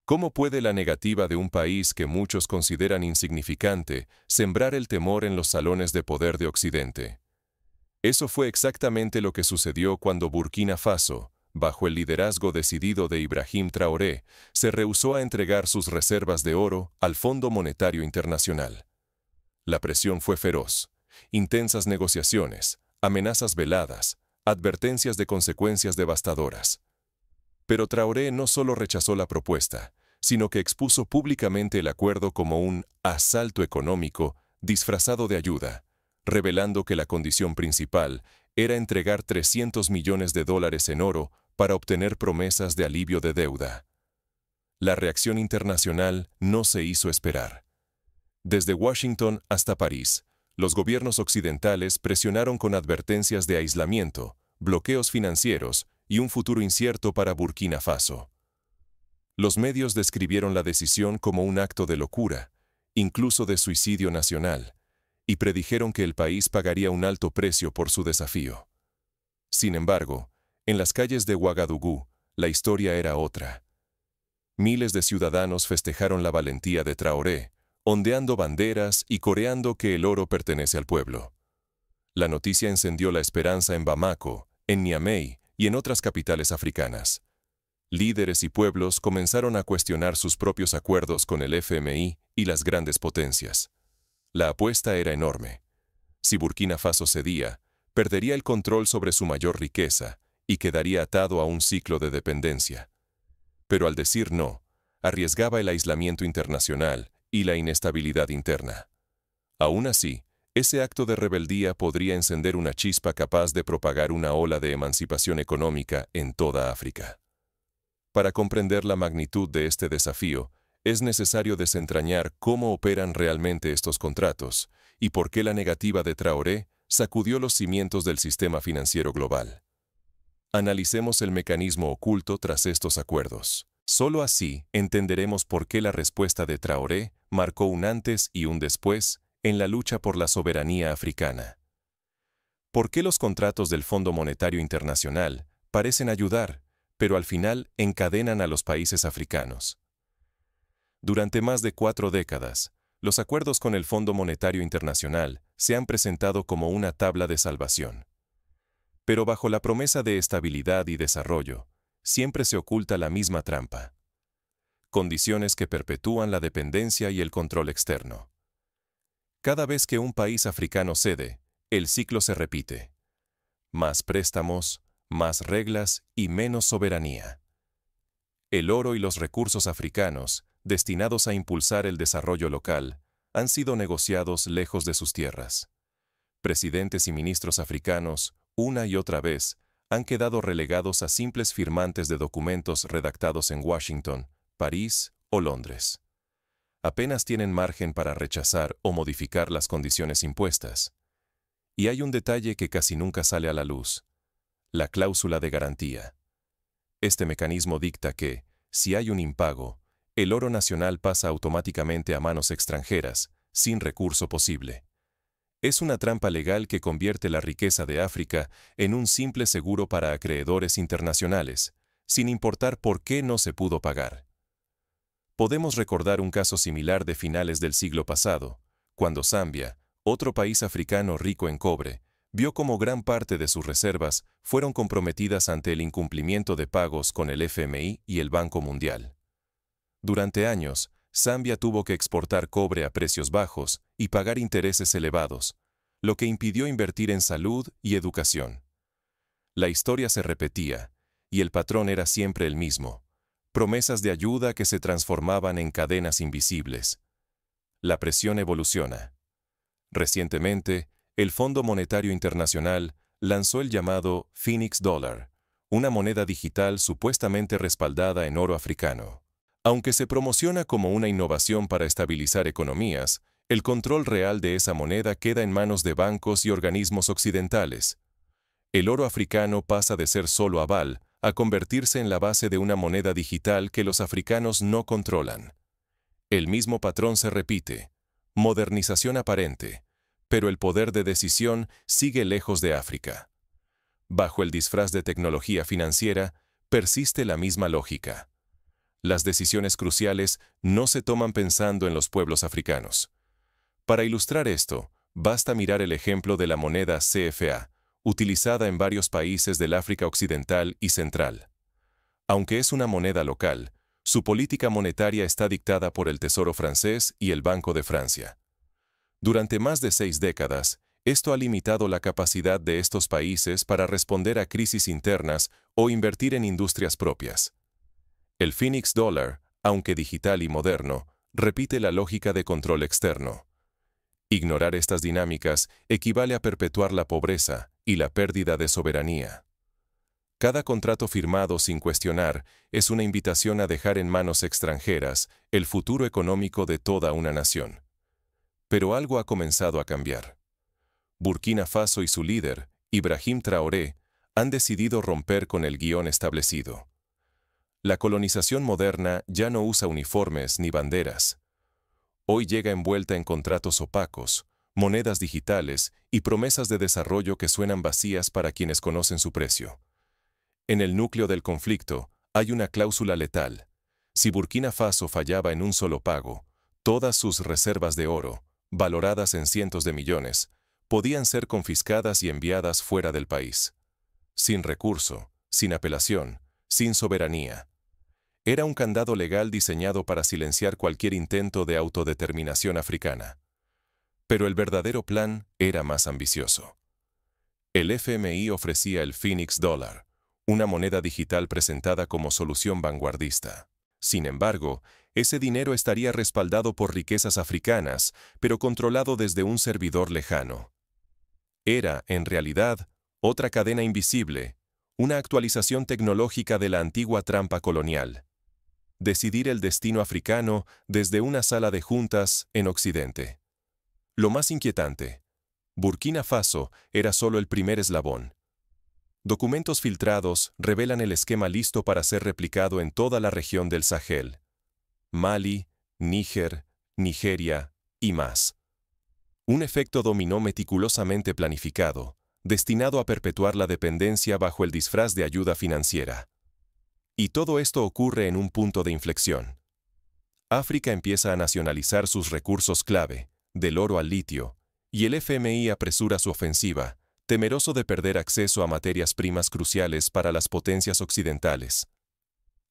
¿Cómo puede la negativa de un país que muchos consideran insignificante sembrar el temor en los salones de poder de Occidente? Eso fue exactamente lo que sucedió cuando Burkina Faso, bajo el liderazgo decidido de Ibrahim Traoré, se rehusó a entregar sus reservas de oro al Fondo Monetario Internacional. La presión fue feroz. Intensas negociaciones, amenazas veladas, advertencias de consecuencias devastadoras. Pero Traoré no solo rechazó la propuesta, sino que expuso públicamente el acuerdo como un asalto económico disfrazado de ayuda, revelando que la condición principal era entregar $300 millones en oro para obtener promesas de alivio de deuda. La reacción internacional no se hizo esperar. Desde Washington hasta París, los gobiernos occidentales presionaron con advertencias de aislamiento, bloqueos financieros y un futuro incierto para Burkina Faso. Los medios describieron la decisión como un acto de locura, incluso de suicidio nacional, y predijeron que el país pagaría un alto precio por su desafío. Sin embargo, en las calles de Ouagadougou, la historia era otra. Miles de ciudadanos festejaron la valentía de Traoré, ondeando banderas y coreando que el oro pertenece al pueblo. La noticia encendió la esperanza en Bamako, en Niamey y en otras capitales africanas. Líderes y pueblos comenzaron a cuestionar sus propios acuerdos con el FMI y las grandes potencias. La apuesta era enorme. Si Burkina Faso cedía, perdería el control sobre su mayor riqueza y quedaría atado a un ciclo de dependencia. Pero al decir no, arriesgaba el aislamiento internacional y la inestabilidad interna. Aún así, ese acto de rebeldía podría encender una chispa capaz de propagar una ola de emancipación económica en toda África. Para comprender la magnitud de este desafío, es necesario desentrañar cómo operan realmente estos contratos y por qué la negativa de Traoré sacudió los cimientos del sistema financiero global. Analicemos el mecanismo oculto tras estos acuerdos. Solo así entenderemos por qué la respuesta de Traoré marcó un antes y un después en la lucha por la soberanía africana. ¿Por qué los contratos del Fondo Monetario Internacional parecen ayudar, pero al final encadenan a los países africanos? Durante más de 4 décadas, los acuerdos con el Fondo Monetario Internacional se han presentado como una tabla de salvación. Pero bajo la promesa de estabilidad y desarrollo, siempre se oculta la misma trampa. Condiciones que perpetúan la dependencia y el control externo. Cada vez que un país africano cede, el ciclo se repite. Más préstamos, más reglas y menos soberanía. El oro y los recursos africanos, destinados a impulsar el desarrollo local, han sido negociados lejos de sus tierras. Presidentes y ministros africanos, una y otra vez, han quedado relegados a simples firmantes de documentos redactados en Washington, París o Londres. Apenas tienen margen para rechazar o modificar las condiciones impuestas. Y hay un detalle que casi nunca sale a la luz: la cláusula de garantía. Este mecanismo dicta que, si hay un impago, el oro nacional pasa automáticamente a manos extranjeras, sin recurso posible. Es una trampa legal que convierte la riqueza de África en un simple seguro para acreedores internacionales, sin importar por qué no se pudo pagar. Podemos recordar un caso similar de finales del siglo pasado, cuando Zambia, otro país africano rico en cobre, vio cómo gran parte de sus reservas fueron comprometidas ante el incumplimiento de pagos con el FMI y el Banco Mundial. Durante años, Zambia tuvo que exportar cobre a precios bajos y pagar intereses elevados, lo que impidió invertir en salud y educación. La historia se repetía, y el patrón era siempre el mismo: promesas de ayuda que se transformaban en cadenas invisibles. La presión evoluciona. Recientemente, el Fondo Monetario Internacional lanzó el llamado Phoenix Dollar, una moneda digital supuestamente respaldada en oro africano. Aunque se promociona como una innovación para estabilizar economías, el control real de esa moneda queda en manos de bancos y organismos occidentales. El oro africano pasa de ser solo aval a convertirse en la base de una moneda digital que los africanos no controlan. El mismo patrón se repite: modernización aparente, pero el poder de decisión sigue lejos de África. Bajo el disfraz de tecnología financiera, persiste la misma lógica. Las decisiones cruciales no se toman pensando en los pueblos africanos. Para ilustrar esto, basta mirar el ejemplo de la moneda CFA, utilizada en varios países del África Occidental y Central. Aunque es una moneda local, su política monetaria está dictada por el Tesoro francés y el Banco de Francia. Durante más de 6 décadas, esto ha limitado la capacidad de estos países para responder a crisis internas o invertir en industrias propias. El Phoenix Dollar, aunque digital y moderno, repite la lógica de control externo. Ignorar estas dinámicas equivale a perpetuar la pobreza y la pérdida de soberanía. Cada contrato firmado sin cuestionar es una invitación a dejar en manos extranjeras el futuro económico de toda una nación. Pero algo ha comenzado a cambiar. Burkina Faso y su líder, Ibrahim Traoré, han decidido romper con el guión establecido. La colonización moderna ya no usa uniformes ni banderas. Hoy llega envuelta en contratos opacos, monedas digitales y promesas de desarrollo que suenan vacías para quienes conocen su precio. En el núcleo del conflicto hay una cláusula letal. Si Burkina Faso fallaba en un solo pago, todas sus reservas de oro, valoradas en cientos de millones, podían ser confiscadas y enviadas fuera del país. Sin recurso, sin apelación, sin soberanía. Era un candado legal diseñado para silenciar cualquier intento de autodeterminación africana. Pero el verdadero plan era más ambicioso. El FMI ofrecía el Phoenix Dollar, una moneda digital presentada como solución vanguardista. Sin embargo, ese dinero estaría respaldado por riquezas africanas, pero controlado desde un servidor lejano. Era, en realidad, otra cadena invisible, una actualización tecnológica de la antigua trampa colonial. Decidir el destino africano desde una sala de juntas en Occidente. Lo más inquietante, Burkina Faso era solo el primer eslabón. Documentos filtrados revelan el esquema listo para ser replicado en toda la región del Sahel. Mali, Níger, Nigeria y más. Un efecto dominó meticulosamente planificado, destinado a perpetuar la dependencia bajo el disfraz de ayuda financiera. Y todo esto ocurre en un punto de inflexión. África empieza a nacionalizar sus recursos clave, del oro al litio, y el FMI apresura su ofensiva, temeroso de perder acceso a materias primas cruciales para las potencias occidentales.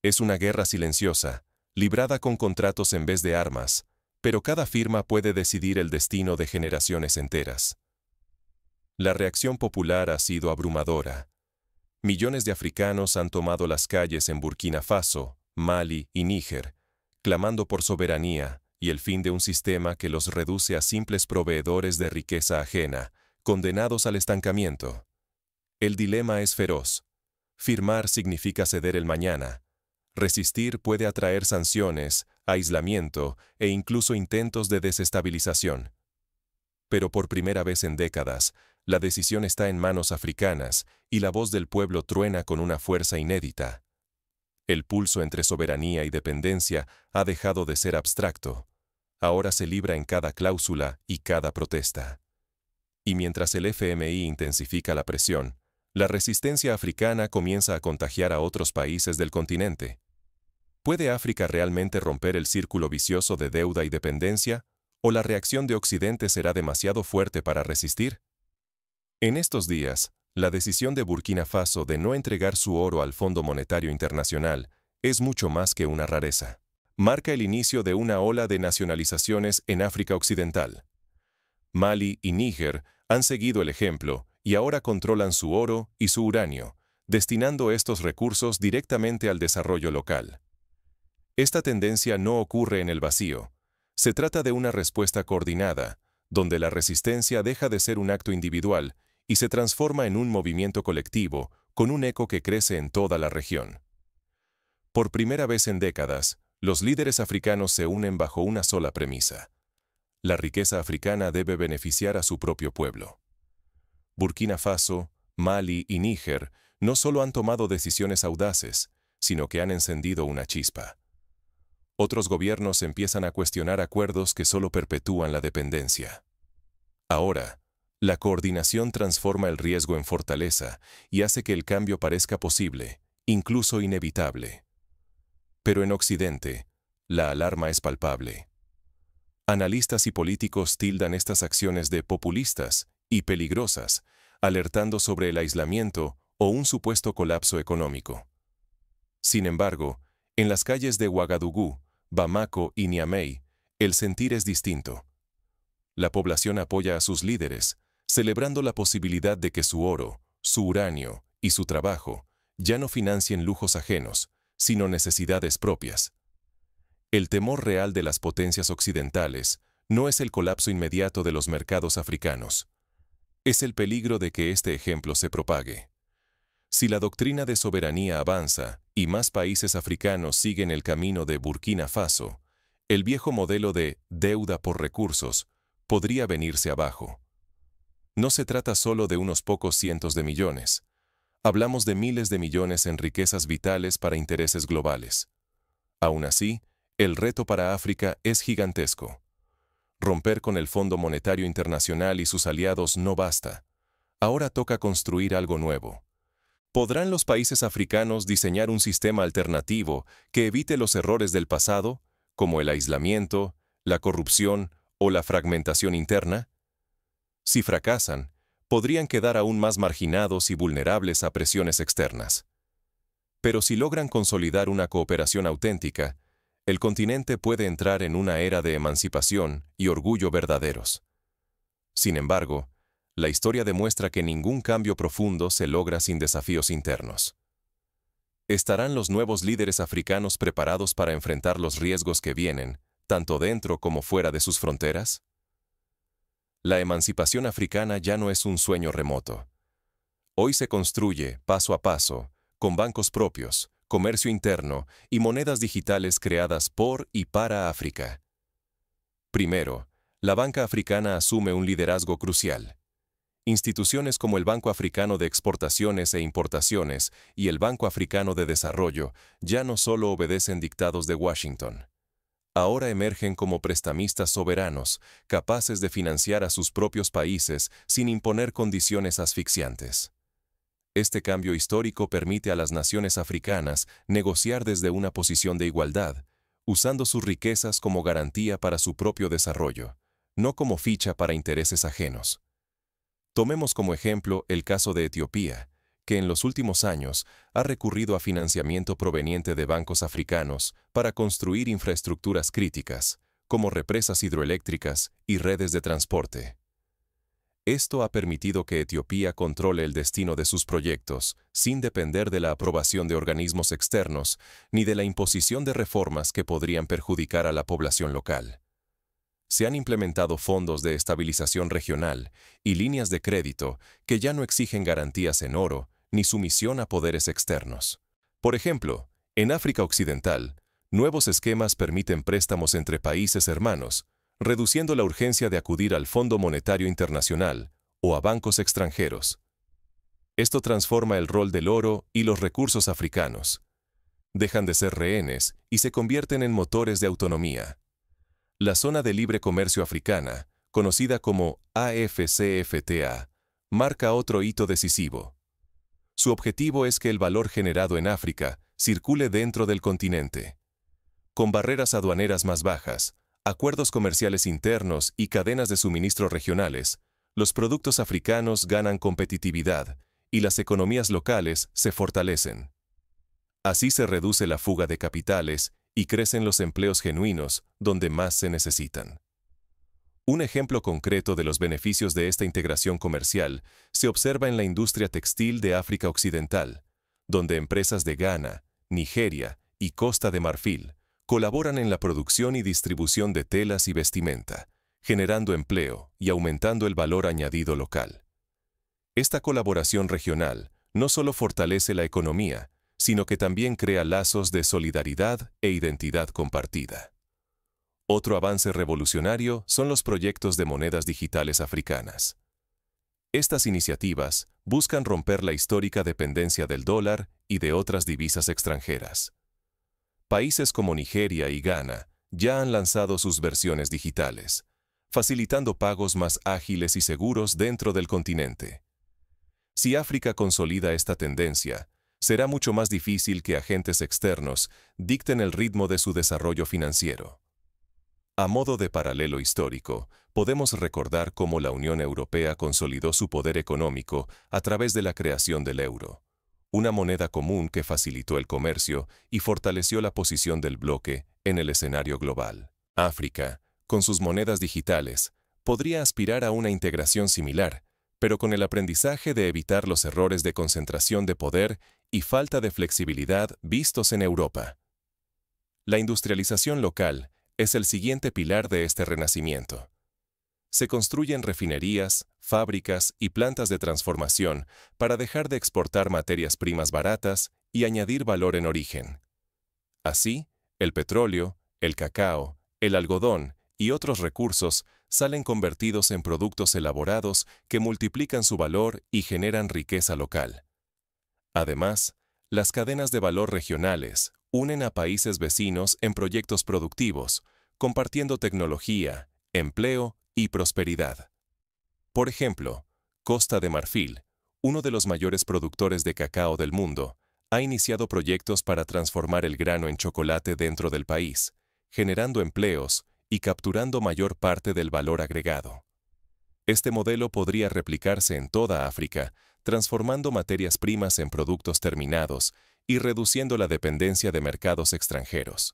Es una guerra silenciosa, librada con contratos en vez de armas, pero cada firma puede decidir el destino de generaciones enteras. La reacción popular ha sido abrumadora. Millones de africanos han tomado las calles en Burkina Faso, Mali y Níger, clamando por soberanía y el fin de un sistema que los reduce a simples proveedores de riqueza ajena, condenados al estancamiento. El dilema es feroz. Firmar significa ceder el mañana. Resistir puede atraer sanciones, aislamiento e incluso intentos de desestabilización. Pero por primera vez en décadas, la decisión está en manos africanas y la voz del pueblo truena con una fuerza inédita. El pulso entre soberanía y dependencia ha dejado de ser abstracto. Ahora se libra en cada cláusula y cada protesta. Y mientras el FMI intensifica la presión, la resistencia africana comienza a contagiar a otros países del continente. ¿Puede África realmente romper el círculo vicioso de deuda y dependencia? ¿O la reacción de Occidente será demasiado fuerte para resistir? En estos días, la decisión de Burkina Faso de no entregar su oro al Fondo Monetario Internacional es mucho más que una rareza. Marca el inicio de una ola de nacionalizaciones en África Occidental. Mali y Níger han seguido el ejemplo y ahora controlan su oro y su uranio, destinando estos recursos directamente al desarrollo local. Esta tendencia no ocurre en el vacío. Se trata de una respuesta coordinada, donde la resistencia deja de ser un acto individual y se transforma en un movimiento colectivo, con un eco que crece en toda la región. Por primera vez en décadas, los líderes africanos se unen bajo una sola premisa. La riqueza africana debe beneficiar a su propio pueblo. Burkina Faso, Mali y Níger no solo han tomado decisiones audaces, sino que han encendido una chispa. Otros gobiernos empiezan a cuestionar acuerdos que solo perpetúan la dependencia. Ahora, la coordinación transforma el riesgo en fortaleza y hace que el cambio parezca posible, incluso inevitable. Pero en Occidente, la alarma es palpable. Analistas y políticos tildan estas acciones de populistas y peligrosas, alertando sobre el aislamiento o un supuesto colapso económico. Sin embargo, en las calles de Ouagadougou, Bamako y Niamey, el sentir es distinto. La población apoya a sus líderes, celebrando la posibilidad de que su oro, su uranio y su trabajo ya no financien lujos ajenos, sino necesidades propias. El temor real de las potencias occidentales no es el colapso inmediato de los mercados africanos. Es el peligro de que este ejemplo se propague. Si la doctrina de soberanía avanza y más países africanos siguen el camino de Burkina Faso, el viejo modelo de deuda por recursos podría venirse abajo. No se trata solo de unos pocos cientos de millones. Hablamos de miles de millones en riquezas vitales para intereses globales. Aún así, el reto para África es gigantesco. Romper con el Fondo Monetario Internacional y sus aliados no basta. Ahora toca construir algo nuevo. ¿Podrán los países africanos diseñar un sistema alternativo que evite los errores del pasado, como el aislamiento, la corrupción o la fragmentación interna? Si fracasan, podrían quedar aún más marginados y vulnerables a presiones externas. Pero si logran consolidar una cooperación auténtica, el continente puede entrar en una era de emancipación y orgullo verdaderos. Sin embargo, la historia demuestra que ningún cambio profundo se logra sin desafíos internos. ¿Estarán los nuevos líderes africanos preparados para enfrentar los riesgos que vienen, tanto dentro como fuera de sus fronteras? La emancipación africana ya no es un sueño remoto. Hoy se construye, paso a paso, con bancos propios, comercio interno y monedas digitales creadas por y para África. Primero, la banca africana asume un liderazgo crucial. Instituciones como el Banco Africano de Exportaciones e Importaciones y el Banco Africano de Desarrollo ya no solo obedecen dictados de Washington. Ahora emergen como prestamistas soberanos, capaces de financiar a sus propios países sin imponer condiciones asfixiantes. Este cambio histórico permite a las naciones africanas negociar desde una posición de igualdad, usando sus riquezas como garantía para su propio desarrollo, no como ficha para intereses ajenos. Tomemos como ejemplo el caso de Etiopía, que en los últimos años ha recurrido a financiamiento proveniente de bancos africanos para construir infraestructuras críticas, como represas hidroeléctricas y redes de transporte. Esto ha permitido que Etiopía controle el destino de sus proyectos, sin depender de la aprobación de organismos externos ni de la imposición de reformas que podrían perjudicar a la población local. Se han implementado fondos de estabilización regional y líneas de crédito que ya no exigen garantías en oro ni sumisión a poderes externos. Por ejemplo, en África Occidental, nuevos esquemas permiten préstamos entre países hermanos, reduciendo la urgencia de acudir al Fondo Monetario Internacional o a bancos extranjeros. Esto transforma el rol del oro y los recursos africanos. Dejan de ser rehenes y se convierten en motores de autonomía. La Zona de Libre Comercio Africana, conocida como AfCFTA, marca otro hito decisivo. Su objetivo es que el valor generado en África circule dentro del continente. Con barreras aduaneras más bajas, acuerdos comerciales internos y cadenas de suministro regionales, los productos africanos ganan competitividad y las economías locales se fortalecen. Así se reduce la fuga de capitales y crecen los empleos genuinos donde más se necesitan. Un ejemplo concreto de los beneficios de esta integración comercial se observa en la industria textil de África Occidental, donde empresas de Ghana, Nigeria y Costa de Marfil colaboran en la producción y distribución de telas y vestimenta, generando empleo y aumentando el valor añadido local. Esta colaboración regional no solo fortalece la economía, sino que también crea lazos de solidaridad e identidad compartida. Otro avance revolucionario son los proyectos de monedas digitales africanas. Estas iniciativas buscan romper la histórica dependencia del dólar y de otras divisas extranjeras. Países como Nigeria y Ghana ya han lanzado sus versiones digitales, facilitando pagos más ágiles y seguros dentro del continente. Si África consolida esta tendencia, será mucho más difícil que agentes externos dicten el ritmo de su desarrollo financiero. A modo de paralelo histórico, podemos recordar cómo la Unión Europea consolidó su poder económico a través de la creación del euro, una moneda común que facilitó el comercio y fortaleció la posición del bloque en el escenario global. África, con sus monedas digitales, podría aspirar a una integración similar, pero con el aprendizaje de evitar los errores de concentración de poder y falta de flexibilidad vistos en Europa. La industrialización local es el siguiente pilar de este renacimiento. Se construyen refinerías, fábricas y plantas de transformación para dejar de exportar materias primas baratas y añadir valor en origen. Así, el petróleo, el cacao, el algodón y otros recursos salen convertidos en productos elaborados que multiplican su valor y generan riqueza local. Además, las cadenas de valor regionales unen a países vecinos en proyectos productivos, compartiendo tecnología, empleo y prosperidad. Por ejemplo, Costa de Marfil, uno de los mayores productores de cacao del mundo, ha iniciado proyectos para transformar el grano en chocolate dentro del país, generando empleos y capturando mayor parte del valor agregado. Este modelo podría replicarse en toda África, transformando materias primas en productos terminados y reduciendo la dependencia de mercados extranjeros.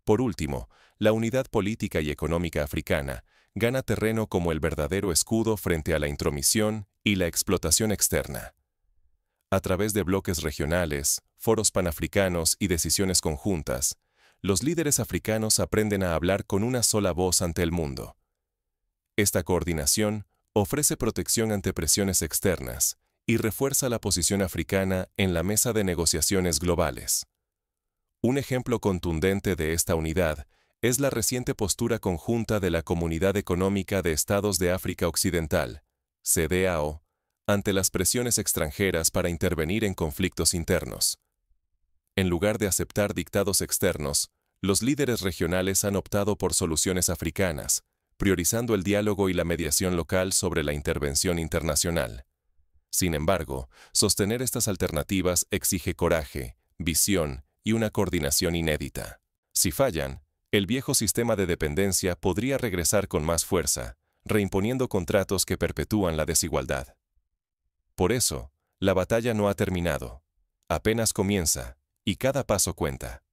Por último, la unidad política y económica africana gana terreno como el verdadero escudo frente a la intromisión y la explotación externa. A través de bloques regionales, foros panafricanos y decisiones conjuntas, los líderes africanos aprenden a hablar con una sola voz ante el mundo. Esta coordinación ofrece protección ante presiones externas y refuerza la posición africana en la mesa de negociaciones globales. Un ejemplo contundente de esta unidad es la reciente postura conjunta de la Comunidad Económica de Estados de África Occidental, CEDEAO, ante las presiones extranjeras para intervenir en conflictos internos. En lugar de aceptar dictados externos, los líderes regionales han optado por soluciones africanas, priorizando el diálogo y la mediación local sobre la intervención internacional. Sin embargo, sostener estas alternativas exige coraje, visión y una coordinación inédita. Si fallan, el viejo sistema de dependencia podría regresar con más fuerza, reimponiendo contratos que perpetúan la desigualdad. Por eso, la batalla no ha terminado. Apenas comienza, y cada paso cuenta.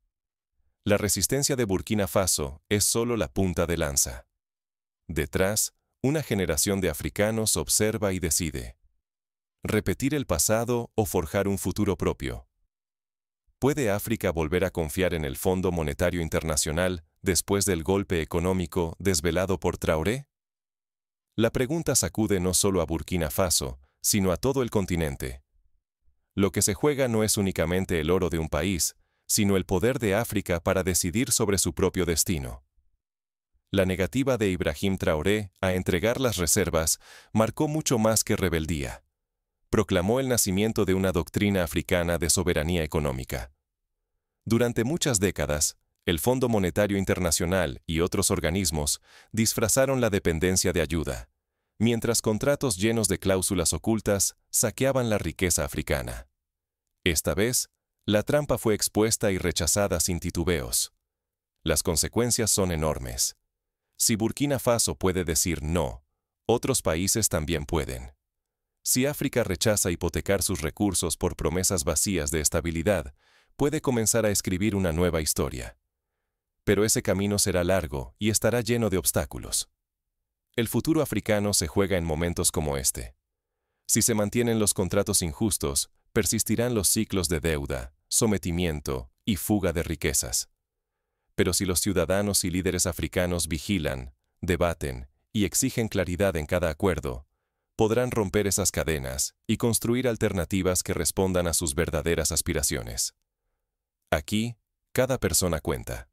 La resistencia de Burkina Faso es solo la punta de lanza. Detrás, una generación de africanos observa y decide. ¿Repetir el pasado o forjar un futuro propio? ¿Puede África volver a confiar en el Fondo Monetario Internacional después del golpe económico desvelado por Traoré? La pregunta sacude no solo a Burkina Faso, sino a todo el continente. Lo que se juega no es únicamente el oro de un país, sino el poder de África para decidir sobre su propio destino. La negativa de Ibrahim Traoré a entregar las reservas marcó mucho más que rebeldía. Proclamó el nacimiento de una doctrina africana de soberanía económica. Durante muchas décadas, el Fondo Monetario Internacional y otros organismos disfrazaron la dependencia de ayuda, mientras contratos llenos de cláusulas ocultas saqueaban la riqueza africana. Esta vez, la trampa fue expuesta y rechazada sin titubeos. Las consecuencias son enormes. Si Burkina Faso puede decir no, otros países también pueden. Si África rechaza hipotecar sus recursos por promesas vacías de estabilidad, puede comenzar a escribir una nueva historia. Pero ese camino será largo y estará lleno de obstáculos. El futuro africano se juega en momentos como este. Si se mantienen los contratos injustos, persistirán los ciclos de deuda, sometimiento y fuga de riquezas. Pero si los ciudadanos y líderes africanos vigilan, debaten y exigen claridad en cada acuerdo, podrán romper esas cadenas y construir alternativas que respondan a sus verdaderas aspiraciones. Aquí, cada persona cuenta.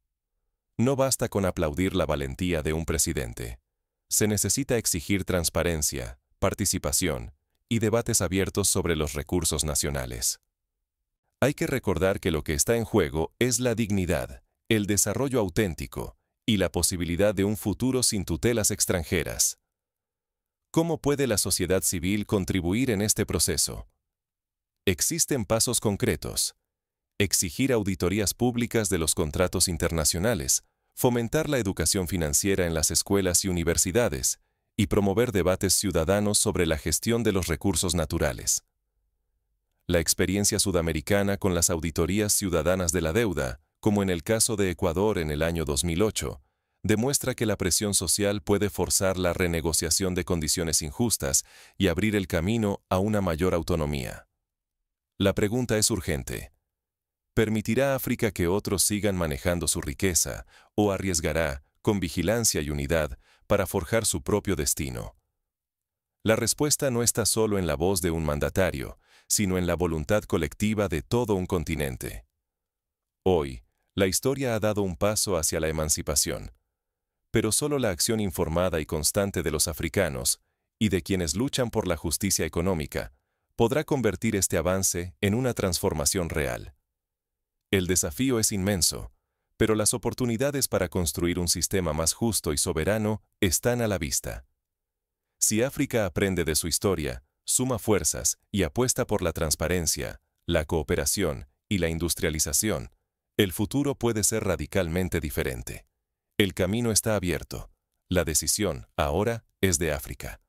No basta con aplaudir la valentía de un presidente. Se necesita exigir transparencia, participación y debates abiertos sobre los recursos nacionales. Hay que recordar que lo que está en juego es la dignidad, el desarrollo auténtico y la posibilidad de un futuro sin tutelas extranjeras. ¿Cómo puede la sociedad civil contribuir en este proceso? Existen pasos concretos. Exigir auditorías públicas de los contratos internacionales, fomentar la educación financiera en las escuelas y universidades, y promover debates ciudadanos sobre la gestión de los recursos naturales. La experiencia sudamericana con las auditorías ciudadanas de la deuda, como en el caso de Ecuador en el año 2008, demuestra que la presión social puede forzar la renegociación de condiciones injustas y abrir el camino a una mayor autonomía. La pregunta es urgente. ¿Permitirá África que otros sigan manejando su riqueza o arriesgará, con vigilancia y unidad, para forjar su propio destino? La respuesta no está solo en la voz de un mandatario, sino en la voluntad colectiva de todo un continente. Hoy, la historia ha dado un paso hacia la emancipación, pero solo la acción informada y constante de los africanos y de quienes luchan por la justicia económica podrá convertir este avance en una transformación real. El desafío es inmenso, pero las oportunidades para construir un sistema más justo y soberano están a la vista. Si África aprende de su historia, suma fuerzas y apuesta por la transparencia, la cooperación y la industrialización, el futuro puede ser radicalmente diferente. El camino está abierto. La decisión, ahora, es de África.